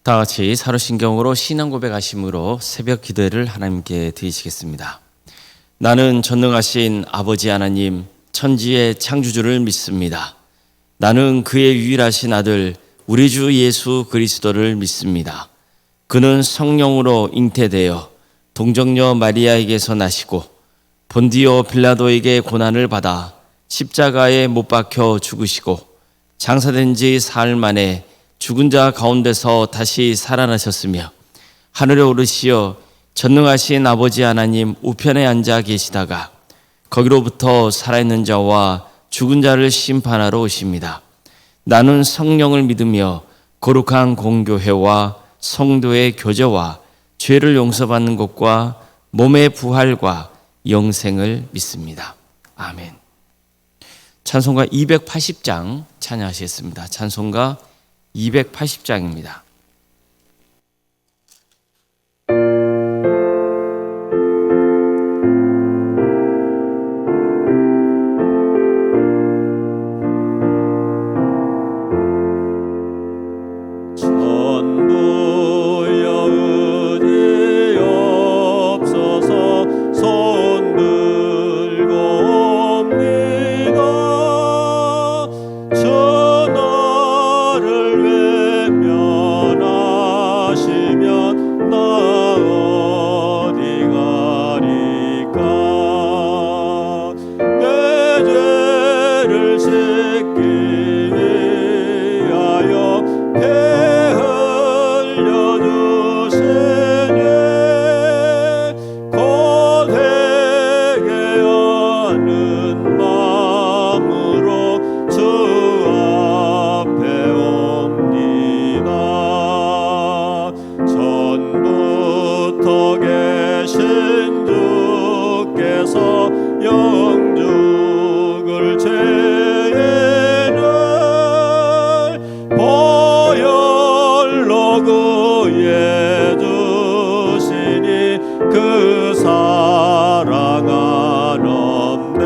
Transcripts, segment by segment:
다 같이 사도신경으로 신앙 고백하심으로 새벽 기도를 하나님께 드리시겠습니다. 나는 전능하신 아버지 하나님, 천지의 창조주를 믿습니다. 나는 그의 유일하신 아들 우리 주 예수 그리스도를 믿습니다. 그는 성령으로 잉태되어 동정녀 마리아에게서 나시고 본디오 빌라도에게 고난을 받아 십자가에 못 박혀 죽으시고 장사된 지 사흘 만에 죽은 자 가운데서 다시 살아나셨으며 하늘에 오르시어 전능하신 아버지 하나님 우편에 앉아 계시다가 거기로부터 살아있는 자와 죽은 자를 심판하러 오십니다. 나는 성령을 믿으며 거룩한 공교회와 성도의 교제와 죄를 용서받는 것과 몸의 부활과 영생을 믿습니다. 아멘. 찬송가 280장 찬양하시겠습니다. 찬송가 280장입니다. 영죽을 죄를 보혈로 구해 주시니 그 사랑 아름대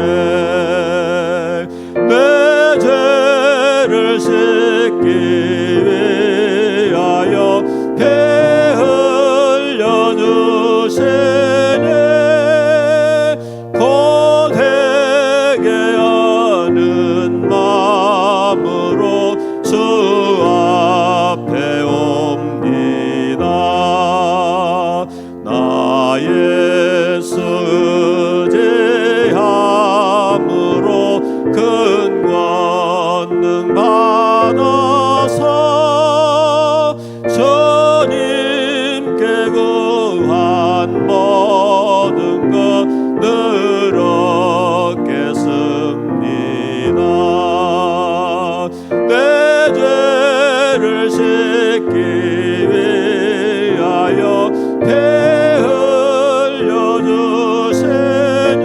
내 죄를 씻기 위하여 피 흘려 주시니 주 앞에 옵니다. 나 예수 의지함으로 큰 권능 받아서 주님께 구한 모든 것 늘 얻겠습니다. 내 죄를 씻기 위하여 피 흘려 주시니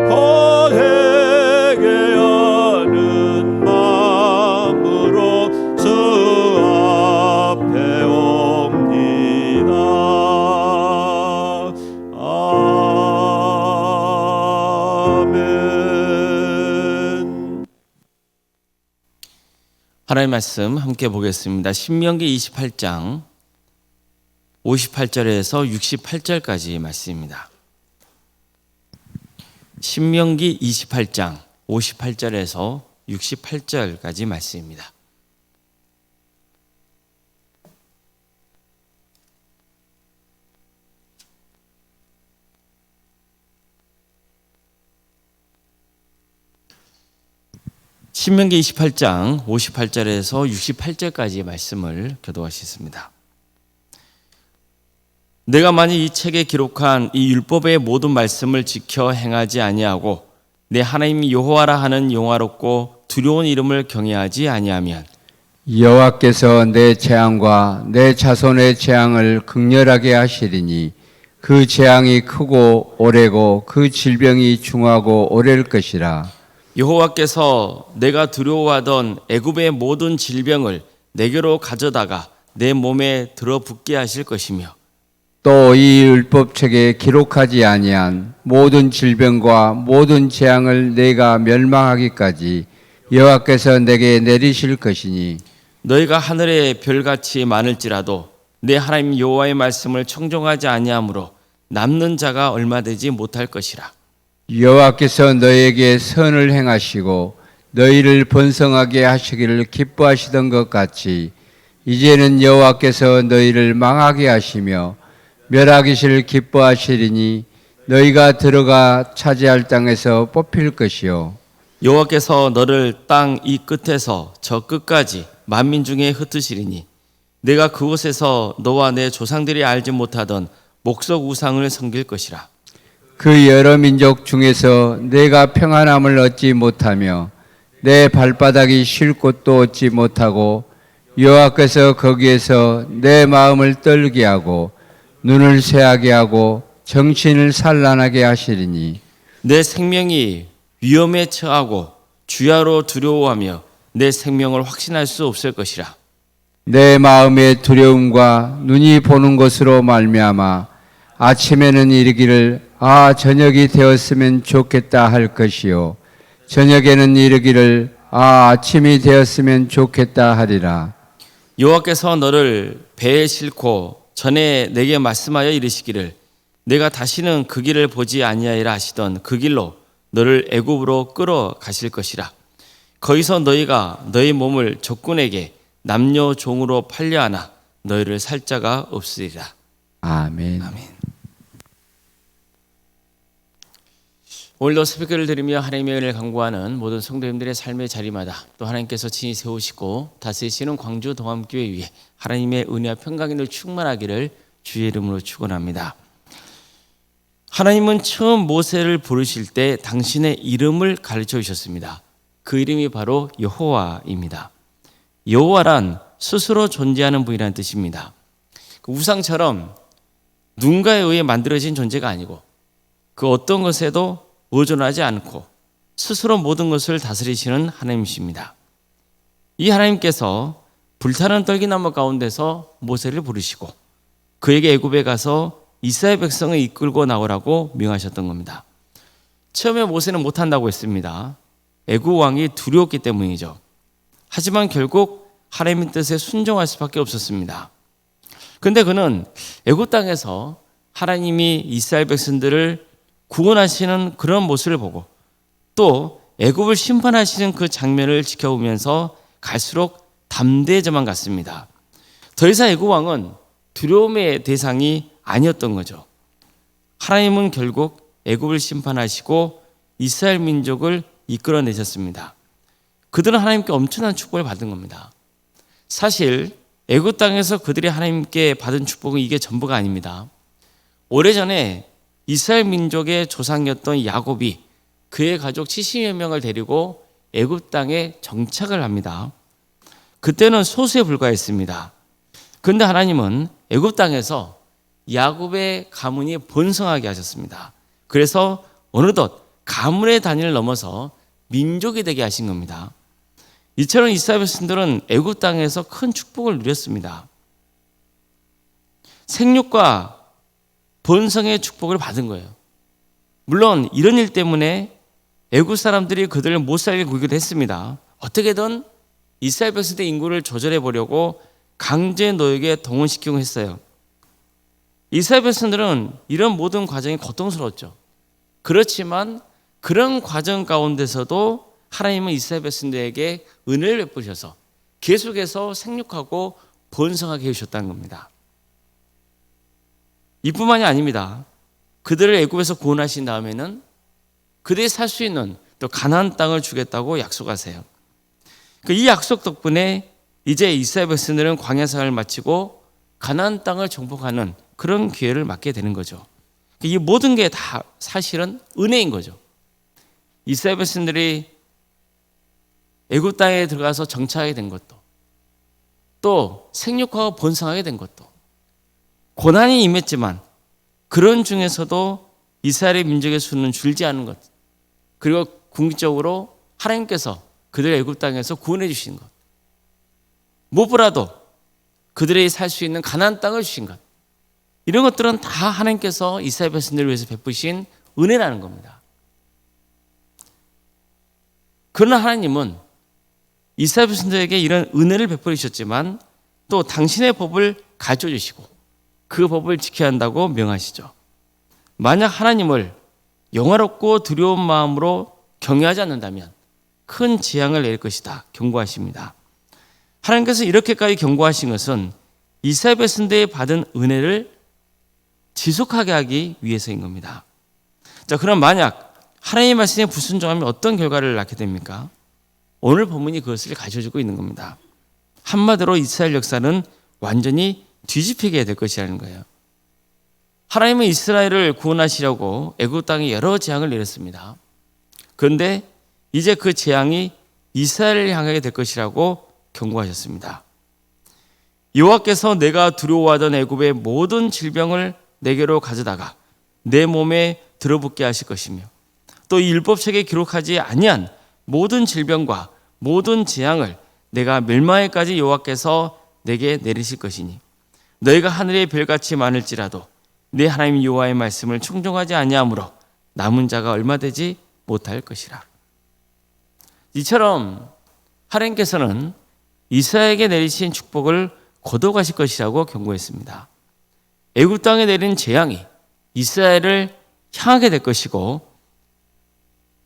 곧 회개하는 마음으로 주 앞에 옵니다. 아멘. 하나님의 말씀 함께 보겠습니다. 신명기 28장 58절에서 68절까지 말씀입니다. 신명기 28장 58절에서 68절까지 말씀입니다. 신명기 28장 58절에서 68절까지의 말씀을 교도하시겠습니다. 내가 만일 이 책에 기록한 이 율법의 모든 말씀을 지켜 행하지 아니하고 내 하나님 여호와라 하는 영화롭고 두려운 이름을 경외하지 아니하면 여호와께서 내 재앙과 내 자손의 재앙을 극렬하게 하시리니 그 재앙이 크고 오래고 그 질병이 중하고 오래일 것이라. 여호와께서 내가 두려워하던 애굽의 모든 질병을 내게로 가져다가 내 몸에 들어붙게 하실 것이며 또 이 율법책에 기록하지 아니한 모든 질병과 모든 재앙을 내가 멸망하기까지 여호와께서 내게 내리실 것이니 너희가 하늘의 별같이 많을지라도 내 하나님 여호와의 말씀을 청종하지 아니하므로 남는 자가 얼마 되지 못할 것이라. 여호와께서 너희에게 선을 행하시고 너희를 번성하게 하시기를 기뻐하시던 것 같이 이제는 여호와께서 너희를 망하게 하시며 멸하기를 기뻐하시리니 너희가 들어가 차지할 땅에서 뽑힐 것이요 여호와께서 너를 땅 이 끝에서 저 끝까지 만민 중에 흩으시리니 내가 그곳에서 너와 내 조상들이 알지 못하던 목석 우상을 섬길 것이라. 그 여러 민족 중에서 내가 평안함을 얻지 못하며 내 발바닥이 쉴 곳도 얻지 못하고 여호와께서 거기에서 내 마음을 떨게 하고 눈을 새하게 하고 정신을 산란하게 하시리니 내 생명이 위험에 처하고 주야로 두려워하며 내 생명을 확신할 수 없을 것이라. 내 마음의 두려움과 눈이 보는 것으로 말미암아 아침에는 이르기를 아 저녁이 되었으면 좋겠다 할 것이요 저녁에는 이르기를 아 아침이 되었으면 좋겠다 하리라. 여호와께서 너를 배에 싣고 전에 내게 말씀하여 이르시기를 내가 다시는 그 길을 보지 아니하리라 하시던 그 길로 너를 애굽으로 끌어가실 것이라. 거기서 너희가 너희 몸을 적군에게 남녀 종으로 팔려하나 너희를 살 자가 없으리라. 아멘. 오늘도 새벽기를 드리며 하나님의 은혜를 간구하는 모든 성도님들의 삶의 자리마다 또 하나님께서 친히 세우시고 다스리시는 광주 동암교회 위에 하나님의 은혜와 평강이 늘 충만하기를 주의 이름으로 축원합니다. 하나님은 처음 모세를 부르실 때 당신의 이름을 가르쳐 주셨습니다. 그 이름이 바로 여호와입니다. 여호와란 스스로 존재하는 분이라는 뜻입니다. 우상처럼 누군가에 의해 만들어진 존재가 아니고 그 어떤 것에도 의존하지 않고 스스로 모든 것을 다스리시는 하나님이십니다. 이 하나님께서 불타는 떨기나무 가운데서 모세를 부르시고 그에게 애굽에 가서 이스라엘 백성을 이끌고 나오라고 명하셨던 겁니다. 처음에 모세는 못한다고 했습니다. 애굽 왕이 두려웠기 때문이죠. 하지만 결국 하나님의 뜻에 순종할 수밖에 없었습니다. 그런데 그는 애굽 땅에서 하나님이 이스라엘 백성들을 구원하시는 그런 모습을 보고 또 애굽을 심판하시는 그 장면을 지켜보면서 갈수록 담대해져만 갔습니다. 더 이상 애굽 왕은 두려움의 대상이 아니었던 거죠. 하나님은 결국 애굽을 심판하시고 이스라엘 민족을 이끌어내셨습니다. 그들은 하나님께 엄청난 축복을 받은 겁니다. 사실 애굽 땅에서 그들이 하나님께 받은 축복은 이게 전부가 아닙니다. 오래전에 이스라엘 민족의 조상이었던 야곱이 그의 가족 70여 명을 데리고 애굽 땅에 정착을 합니다. 그때는 소수에 불과했습니다. 그런데 하나님은 애굽 땅에서 야곱의 가문이 번성하게 하셨습니다. 그래서 어느덧 가문의 단위를 넘어서 민족이 되게 하신 겁니다. 이처럼 이스라엘 백성들은 애굽 땅에서 큰 축복을 누렸습니다. 생육과 번성의 축복을 받은 거예요. 물론 이런 일 때문에 애굽 사람들이 그들을 못 살게 굴기도 했습니다. 어떻게든 이스라엘 백성들의 인구를 조절해 보려고 강제 노역에 동원시키고 했어요. 이스라엘 백성들은 이런 모든 과정이 고통스러웠죠. 그렇지만 그런 과정 가운데서도 하나님은 이스라엘 백성들에게 은혜를 베푸셔서 계속해서 생육하고 번성하게 해주셨다는 겁니다. 이뿐만이 아닙니다. 그들을 애굽에서 구원하신 다음에는 그들이 살 수 있는 또 가나안 땅을 주겠다고 약속하세요. 이 약속 덕분에 이제 이스라엘 백성들은 광야 생활을 마치고 가나안 땅을 정복하는 그런 기회를 맞게 되는 거죠. 이 모든 게 다 사실은 은혜인 거죠. 이스라엘 백성들이 애굽 땅에 들어가서 정착하게 된 것도 또 생육하고 번성하게 된 것도 고난이 임했지만 그런 중에서도 이스라엘의 민족의 수는 줄지 않은 것 그리고 궁극적으로 하나님께서 그들의 애굽 땅에서 구원해 주신 것 무엇보다도 그들이 살 수 있는 가나안 땅을 주신 것 이런 것들은 다 하나님께서 이스라엘 백성들을 위해서 베푸신 은혜라는 겁니다. 그러나 하나님은 이스라엘 백성들에게 이런 은혜를 베풀어 주셨지만 또 당신의 법을 가르쳐 주시고 그 법을 지켜야 한다고 명하시죠. 만약 하나님을 영화롭고 두려운 마음으로 경외하지 않는다면 큰 재앙을 내릴 것이다 경고하십니다. 하나님께서 이렇게까지 경고하신 것은 이스라엘 백성들이 받은 은혜를 지속하게 하기 위해서인 겁니다. 자, 그럼 만약 하나님의 말씀에 불순종하면 어떤 결과를 낳게 됩니까? 오늘 본문이 그것을 가르쳐주고 있는 겁니다. 한마디로 이스라엘 역사는 완전히 뒤집히게 될 것이라는 거예요. 하나님은 이스라엘을 구원하시려고 애굽 땅에 여러 재앙을 내렸습니다. 그런데 이제 그 재앙이 이스라엘을 향하게 될 것이라고 경고하셨습니다. 여호와께서 내가 두려워하던 애굽의 모든 질병을 내게로 가져다가 내 몸에 들어붙게 하실 것이며 또 이 율법책에 기록하지 아니한 모든 질병과 모든 재앙을 내가 멸망에까지 여호와께서 내게 내리실 것이니 너희가 하늘의 별같이 많을지라도 내 하나님 여호와의 말씀을 청종하지 아니하므로 남은 자가 얼마 되지 못할 것이라. 이처럼 하나님께서는 이스라엘에게 내리신 축복을 거둬가실 것이라고 경고했습니다. 애굽 땅에 내린 재앙이 이스라엘을 향하게 될 것이고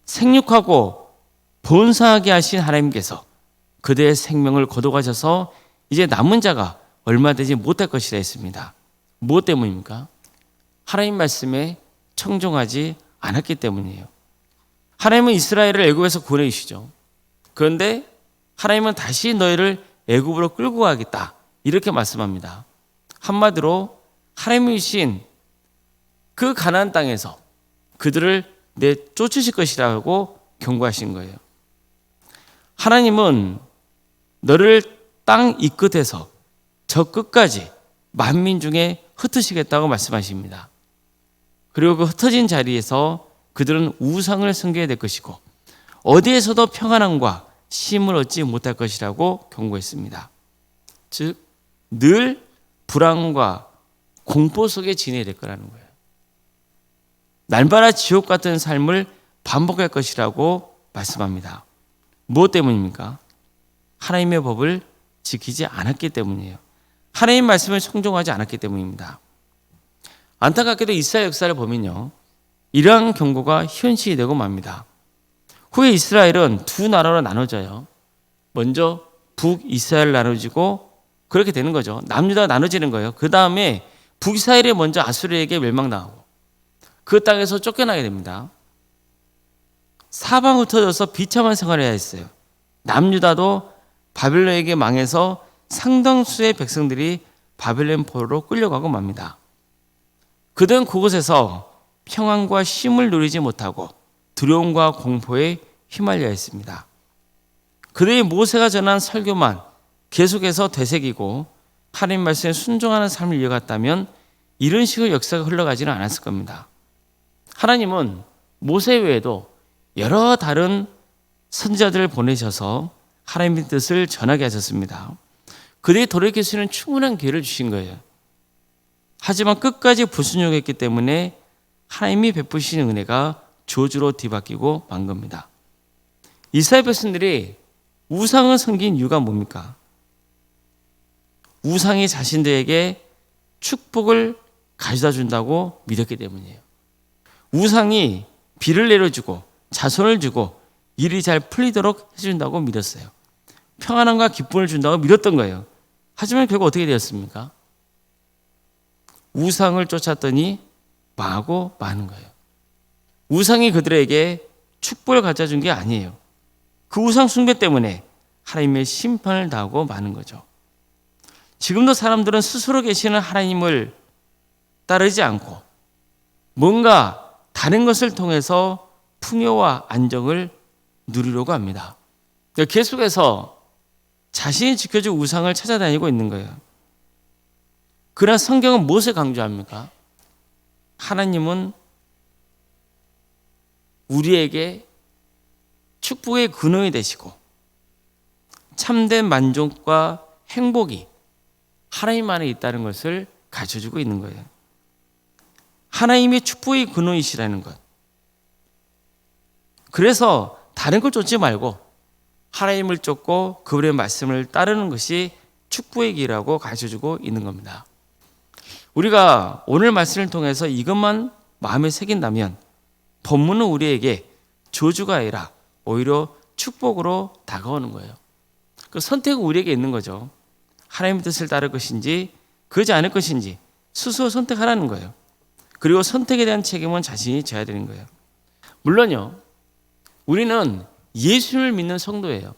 생육하고 번성하게 하신 하나님께서 그들의 생명을 거둬가셔서 이제 남은 자가 얼마 되지 못할 것이라 했습니다. 무엇 때문입니까? 하나님 말씀에 청종하지 않았기 때문이에요. 하나님은 이스라엘을 애굽에서 구원해 주시죠. 그런데 하나님은 다시 너희를 애굽으로 끌고 가겠다 이렇게 말씀합니다. 한마디로 하나님이 주신 그 가나안 땅에서 그들을 내쫓으실 것이라고 경고하신 거예요. 하나님은 너를 땅 이 끝에서 저 끝까지 만민 중에 흩으시겠다고 말씀하십니다. 그리고 그 흩어진 자리에서 그들은 우상을 섬기게 될 것이고 어디에서도 평안함과 쉼을 얻지 못할 것이라고 경고했습니다. 즉, 늘 불안과 공포 속에 지내야 될 거라는 거예요. 날마다 지옥 같은 삶을 반복할 것이라고 말씀합니다. 무엇 때문입니까? 하나님의 법을 지키지 않았기 때문이에요. 하나님 말씀을 청종하지 않았기 때문입니다. 안타깝게도 이스라엘 역사를 보면요, 이러한 경고가 현실이 되고 맙니다. 후에 이스라엘은 두 나라로 나눠져요. 먼저 북이스라엘 나눠지고 그렇게 되는 거죠. 남유다가 나눠지는 거예요. 그 다음에 북이스라엘이 먼저 아수르에게 멸망당하고 그 땅에서 쫓겨나게 됩니다. 사방 흩어져서 비참한 생활을 해야 했어요. 남유다도 바벨론에게 망해서 상당수의 백성들이 바벨론 포로로 끌려가고 맙니다. 그들은 그곳에서 평안과 쉼을 누리지 못하고 두려움과 공포에 휘말려 있습니다. 그들이 모세가 전한 설교만 계속해서 되새기고 하나님 말씀에 순종하는 삶을 이어갔다면 이런 식의 역사가 흘러가지는 않았을 겁니다. 하나님은 모세 외에도 여러 다른 선지자들을 보내셔서 하나님의 뜻을 전하게 하셨습니다. 그들이 돌이킬 수 있는 충분한 기회를 주신 거예요. 하지만 끝까지 불순종했기 때문에 하나님이 베푸시는 은혜가 저주로 뒤바뀌고 만 겁니다. 이스라엘 백성들이 우상을 섬긴 이유가 뭡니까? 우상이 자신들에게 축복을 가져다 준다고 믿었기 때문이에요. 우상이 비를 내려주고 자손을 주고 일이 잘 풀리도록 해준다고 믿었어요. 평안함과 기쁨을 준다고 믿었던 거예요. 하지만 결국 어떻게 되었습니까? 우상을 쫓았더니 망하고 마는 거예요. 우상이 그들에게 축복을 가져다 준 게 아니에요. 그 우상 숭배 때문에 하나님의 심판을 당하고 마는 거죠. 지금도 사람들은 스스로 계시는 하나님을 따르지 않고 뭔가 다른 것을 통해서 풍요와 안정을 누리려고 합니다. 계속해서 자신이 지켜줄 우상을 찾아다니고 있는 거예요. 그러나 성경은 무엇을 강조합니까? 하나님은 우리에게 축복의 근원이 되시고 참된 만족과 행복이 하나님 안에 있다는 것을 가르쳐주고 있는 거예요. 하나님이 축복의 근원이시라는 것. 그래서 다른 걸 쫓지 말고 하나님을 쫓고 그분의 말씀을 따르는 것이 축복의 길이라고 가르쳐주고 있는 겁니다. 우리가 오늘 말씀을 통해서 이것만 마음에 새긴다면 본문은 우리에게 저주가 아니라 오히려 축복으로 다가오는 거예요. 그 선택은 우리에게 있는 거죠. 하나님의 뜻을 따를 것인지 그러지 않을 것인지 스스로 선택하라는 거예요. 그리고 선택에 대한 책임은 자신이 져야 되는 거예요. 물론요, 우리는 예수를 믿는 성도예요.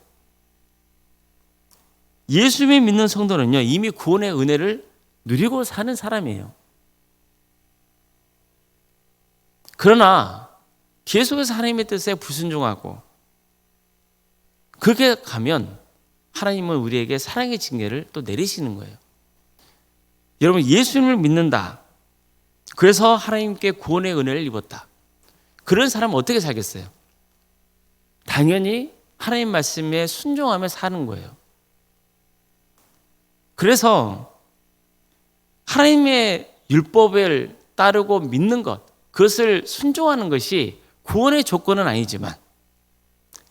예수를 믿는 성도는요, 이미 구원의 은혜를 누리고 사는 사람이에요. 그러나 계속해서 하나님의 뜻에 불순종하고 그렇게 가면 하나님은 우리에게 사랑의 징계를 또 내리시는 거예요. 여러분, 예수님을 믿는다. 그래서 하나님께 구원의 은혜를 입었다. 그런 사람은 어떻게 살겠어요? 당연히 하나님 말씀에 순종하며 사는 거예요. 그래서 하나님의 율법을 따르고 믿는 것, 그것을 순종하는 것이 구원의 조건은 아니지만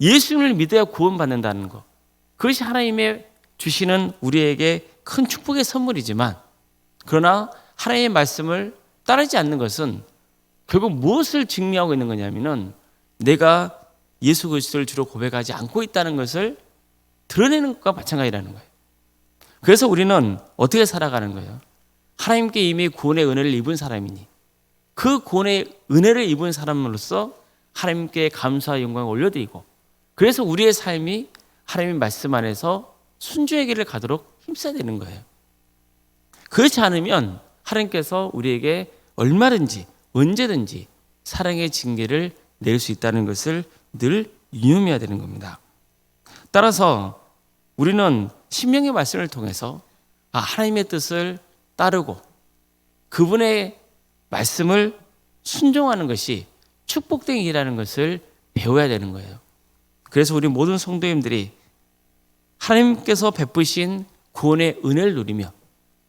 예수님을 믿어야 구원받는다는 것, 그것이 하나님의 주시는 우리에게 큰 축복의 선물이지만, 그러나 하나님의 말씀을 따르지 않는 것은 결국 무엇을 증명하고 있는 거냐면은 내가 예수 그리스도를 주로 고백하지 않고 있다는 것을 드러내는 것과 마찬가지라는 거예요. 그래서 우리는 어떻게 살아가는 거예요? 하나님께 이미 구원의 은혜를 입은 사람이니 그 구원의 은혜를 입은 사람으로서 하나님께 감사와 영광을 올려드리고, 그래서 우리의 삶이 하나님의 말씀 안에서 순종의 길을 가도록 힘써야 되는 거예요. 그렇지 않으면 하나님께서 우리에게 얼마든지 언제든지 사랑의 징계를 내릴 수 있다는 것을 늘 유념해야 되는 겁니다. 따라서 우리는 신명의 말씀을 통해서 하나님의 뜻을 따르고 그분의 말씀을 순종하는 것이 축복된 일이라는 것을 배워야 되는 거예요. 그래서 우리 모든 성도님들이 하나님께서 베푸신 구원의 은혜를 누리며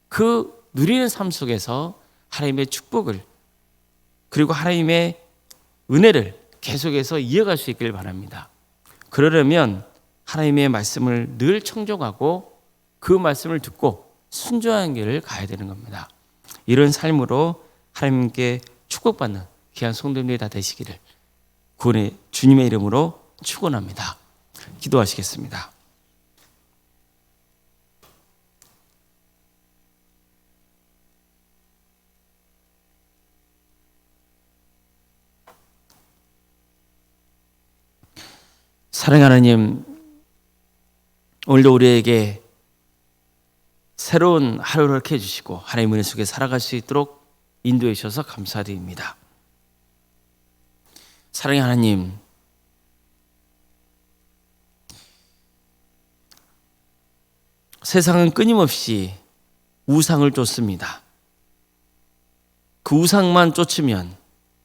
그 누리는 삶 속에서 하나님의 축복을 그리고 하나님의 은혜를 계속해서 이어갈 수 있길 바랍니다. 그러려면 하나님의 말씀을 늘 청종하고 그 말씀을 듣고 순종하는 길을 가야 되는 겁니다. 이런 삶으로 하나님께 축복받는 귀한 성도님들이 다 되시기를 구원의 주님의 이름으로 축원합니다. 기도하시겠습니다. 사랑하는 하나님, 오늘도 우리에게 새로운 하루를 이렇게 해주시고 하나님의 은혜 속에 살아갈 수 있도록 인도해 주셔서 감사드립니다. 사랑의 하나님, 세상은 끊임없이 우상을 쫓습니다. 그 우상만 쫓으면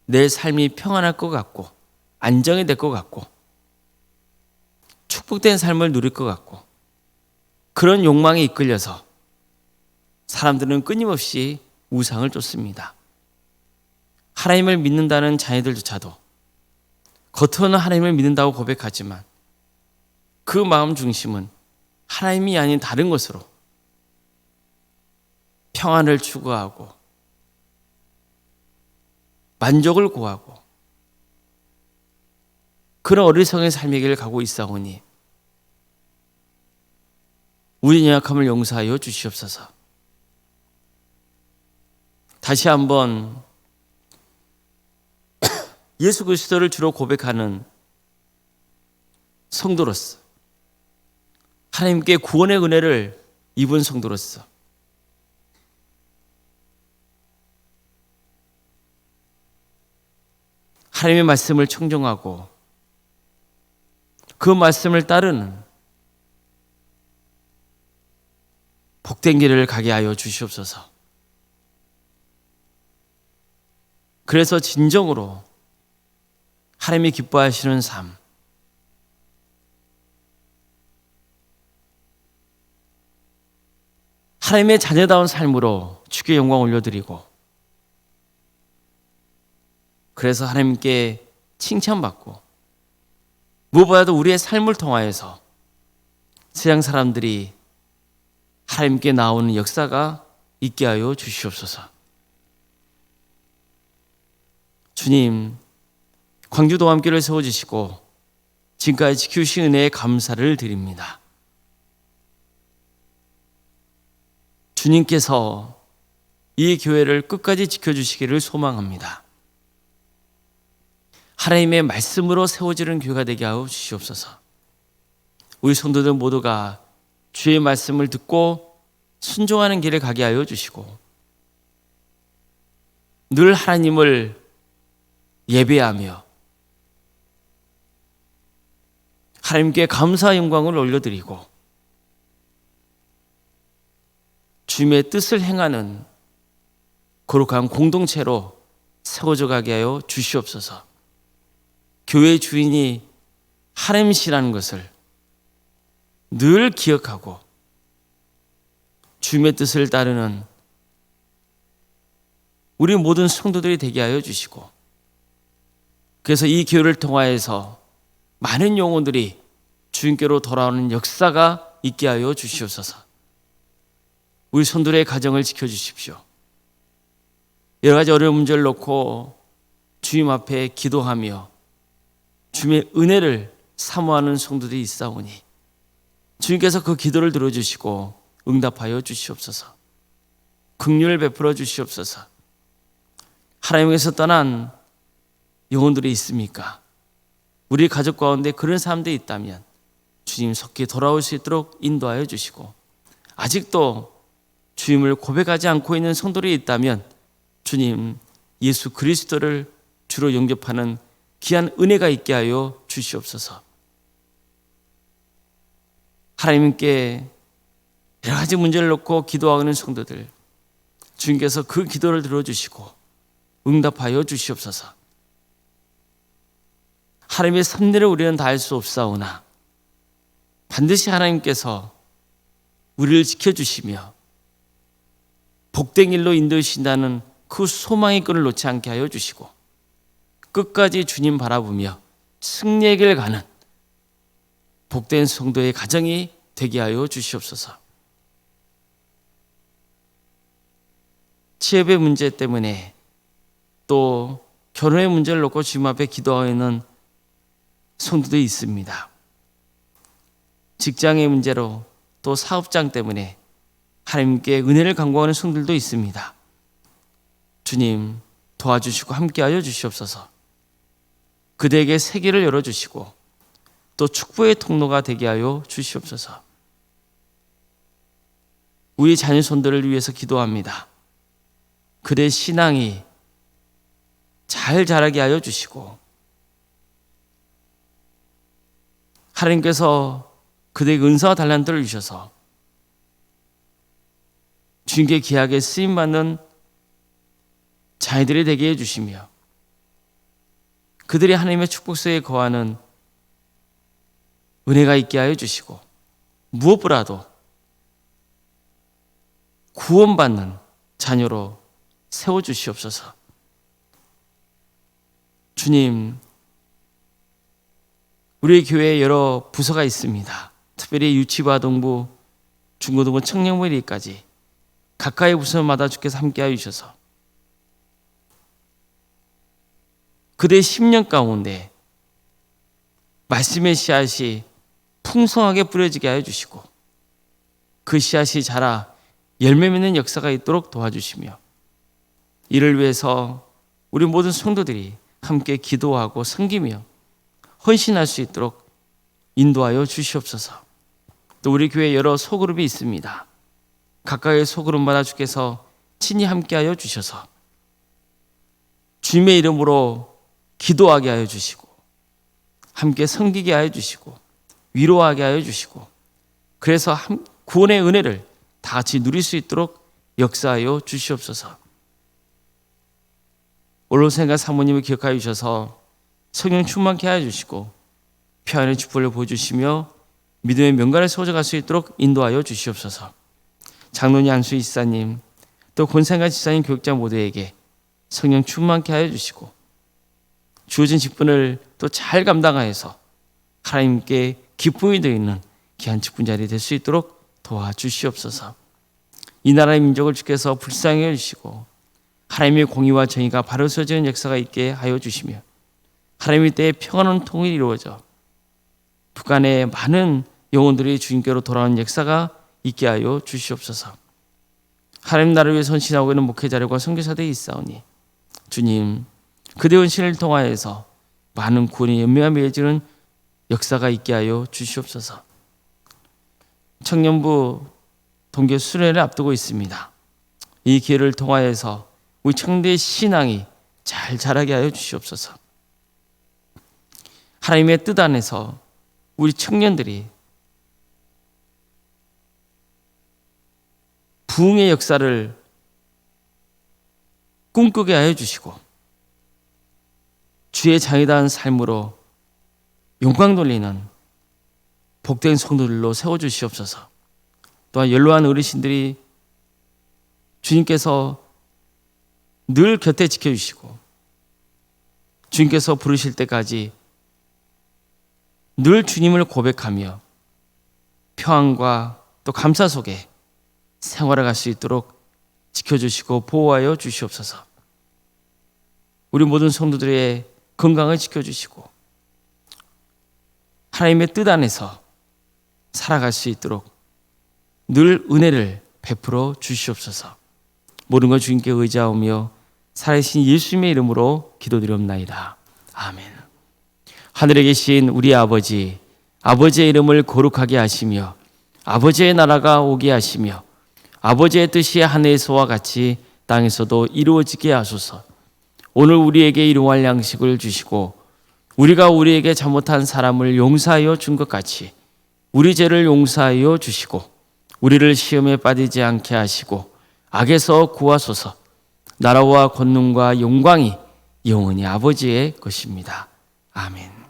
내 삶이 평안할 것 같고 안정이 될 것 같고 축복된 삶을 누릴 것 같고, 그런 욕망에 이끌려서 사람들은 끊임없이 우상을 쫓습니다. 하나님을 믿는다는 자녀들조차도 겉으로는 하나님을 믿는다고 고백하지만 그 마음 중심은 하나님이 아닌 다른 것으로 평안을 추구하고 만족을 구하고 그런 어리석은 삶의 길을 가고 있사오니 우리 연약함을 용서하여 주시옵소서. 다시 한번 예수 그리스도를 주로 고백하는 성도로서, 하나님께 구원의 은혜를 입은 성도로서 하나님의 말씀을 청종하고 그 말씀을 따르는 복된 길을 가게 하여 주시옵소서. 그래서 진정으로 하나님이 기뻐하시는 삶, 하나님의 자녀다운 삶으로 주께 영광 올려드리고, 그래서 하나님께 칭찬받고 무엇보다도 우리의 삶을 통하여서 세상 사람들이 하나님께 나오는 역사가 있게 하여 주시옵소서. 주님, 광주도 함께를 세워주시고 지금까지 지켜주신 은혜에 감사를 드립니다. 주님께서 이 교회를 끝까지 지켜주시기를 소망합니다. 하나님의 말씀으로 세워지는 교회가 되게 하여 주시옵소서. 우리 성도들 모두가 주의 말씀을 듣고 순종하는 길을 가게 하여 주시고 늘 하나님을 예배하며 하나님께 감사와 영광을 올려드리고 주님의 뜻을 행하는 거룩한 공동체로 세워져 가게 하여 주시옵소서. 교회의 주인이 하나님이시라는 것을 늘 기억하고 주님의 뜻을 따르는 우리 모든 성도들이 되게 하여 주시고 그래서 이 교회를 통하여서 많은 영혼들이 주님께로 돌아오는 역사가 있게 하여 주시옵소서. 우리 성도들의 가정을 지켜주십시오. 여러 가지 어려운 문제를 놓고 주님 앞에 기도하며 주님의 은혜를 사모하는 성도들이 있사오니 주님께서 그 기도를 들어주시고 응답하여 주시옵소서. 긍휼을 베풀어 주시옵소서. 하나님께서 떠난 영혼들이 있습니까? 우리 가족 가운데 그런 사람들이 있다면 주님 속히 돌아올 수 있도록 인도하여 주시고 아직도 주님을 고백하지 않고 있는 성도들이 있다면 주님 예수 그리스도를 주로 영접하는 귀한 은혜가 있게 하여 주시옵소서. 하나님께 여러 가지 문제를 놓고 기도하는 성도들 주님께서 그 기도를 들어주시고 응답하여 주시옵소서. 하나님의 섭리를 우리는 다 할 수 없사오나 반드시 하나님께서 우리를 지켜주시며 복된 길로 인도하신다는 그 소망의 끈을 놓지 않게 하여 주시고 끝까지 주님 바라보며 승리의 길 가는 복된 성도의 가정이 되게 하여 주시옵소서. 취업의 문제 때문에 또 결혼의 문제를 놓고 주님 앞에 기도하는 성도들이 있습니다. 직장의 문제로 또 사업장 때문에 하나님께 은혜를 간구하는 성도들도 있습니다. 주님 도와주시고 함께하여 주시옵소서. 그대에게 세계를 열어주시고 또 축복의 통로가 되게 하여 주시옵소서. 우리 자녀손들을 위해서 기도합니다. 그대의 신앙이 잘 자라게 하여 주시고 하나님께서 그대에게 은사와 달란트를 주셔서 주님께 귀하게 쓰임받는 자녀들이 되게 해주시며 그들이 하나님의 축복 속에 거하는 은혜가 있게 하여 주시고 무엇보다도 구원받는 자녀로 세워주시옵소서. 주님, 우리 교회에 여러 부서가 있습니다. 특별히 유치부, 아동부, 중고등부, 청년부 이르기까지 각각의 부서마다 주께서 함께하여 주셔서 그대의 10년 가운데 말씀의 씨앗이 풍성하게 뿌려지게 하여 주시고 그 씨앗이 자라 열매 맺는 역사가 있도록 도와주시며 이를 위해서 우리 모든 성도들이 함께 기도하고 섬기며 헌신할 수 있도록 인도하여 주시옵소서. 또 우리 교회에 여러 소그룹이 있습니다. 각각의 소그룹마다 주께서 친히 함께하여 주셔서 주님의 이름으로 기도하게 하여 주시고 함께 섬기게 하여 주시고 위로하게 하여 주시고 그래서 구원의 은혜를 다 같이 누릴 수 있도록 역사하여 주시옵소서. 올로생과 사모님을 기억하여 주셔서 성령 충만케 하여 주시고 평안의 축복을 보여주시며 믿음의 명간을 세워갈 수 있도록 인도하여 주시옵소서. 장로님, 안수 이사님, 또 권생과 지사님, 교육자 모두에게 성령 충만케 하여 주시고 주어진 직분을 또 잘 감당하여서 하나님께 기쁨이 되어 있는 귀한 직분자리 될 수 있도록 도와주시옵소서. 이 나라의 민족을 주께서 불쌍히 여주시고 하나님의 공의와 정의가 바로 서지는 역사가 있게 하여 주시며 하나님의 때에 평안한 통일이 이루어져 북한의 많은 영혼들이 주님께로 돌아오는 역사가 있게 하여 주시옵소서. 하나님 나라를 위해 헌신하고 있는 목회자들과 선교사들이 있사오니 주님, 그대의 헌신을 통하여서 많은 구원의 연매가 맺어지는 역사가 있게 하여 주시옵소서. 청년부 동계 수련회를 앞두고 있습니다. 이 기회를 통하여서 우리 청대의 신앙이 잘 자라게 하여 주시옵소서. 하나님의 뜻 안에서 우리 청년들이 부흥의 역사를 꿈꾸게 하여 주시고 주의 장이다한 삶으로 영광 돌리는 복된 성도들로 세워주시옵소서. 또한 연로한 어르신들이 주님께서 늘 곁에 지켜주시고 주님께서 부르실 때까지 늘 주님을 고백하며 평안과 또 감사 속에 생활해 갈 수 있도록 지켜주시고 보호하여 주시옵소서. 우리 모든 성도들의 건강을 지켜주시고 하나님의 뜻 안에서 살아갈 수 있도록 늘 은혜를 베풀어 주시옵소서. 모든 걸 주님께 의지하오며 살아계신 예수님의 이름으로 기도드리옵나이다. 아멘. 하늘에 계신 우리 아버지, 아버지의 이름을 거룩하게 하시며 아버지의 나라가 오게 하시며 아버지의 뜻이 하늘에서와 같이 땅에서도 이루어지게 하소서. 오늘 우리에게 일용할 양식을 주시고 우리가 우리에게 잘못한 사람을 용서하여 준 것 같이 우리 죄를 용서하여 주시고 우리를 시험에 빠지지 않게 하시고 악에서 구하소서. 나라와 권능과 영광이 영원히 아버지의 것입니다. 아멘.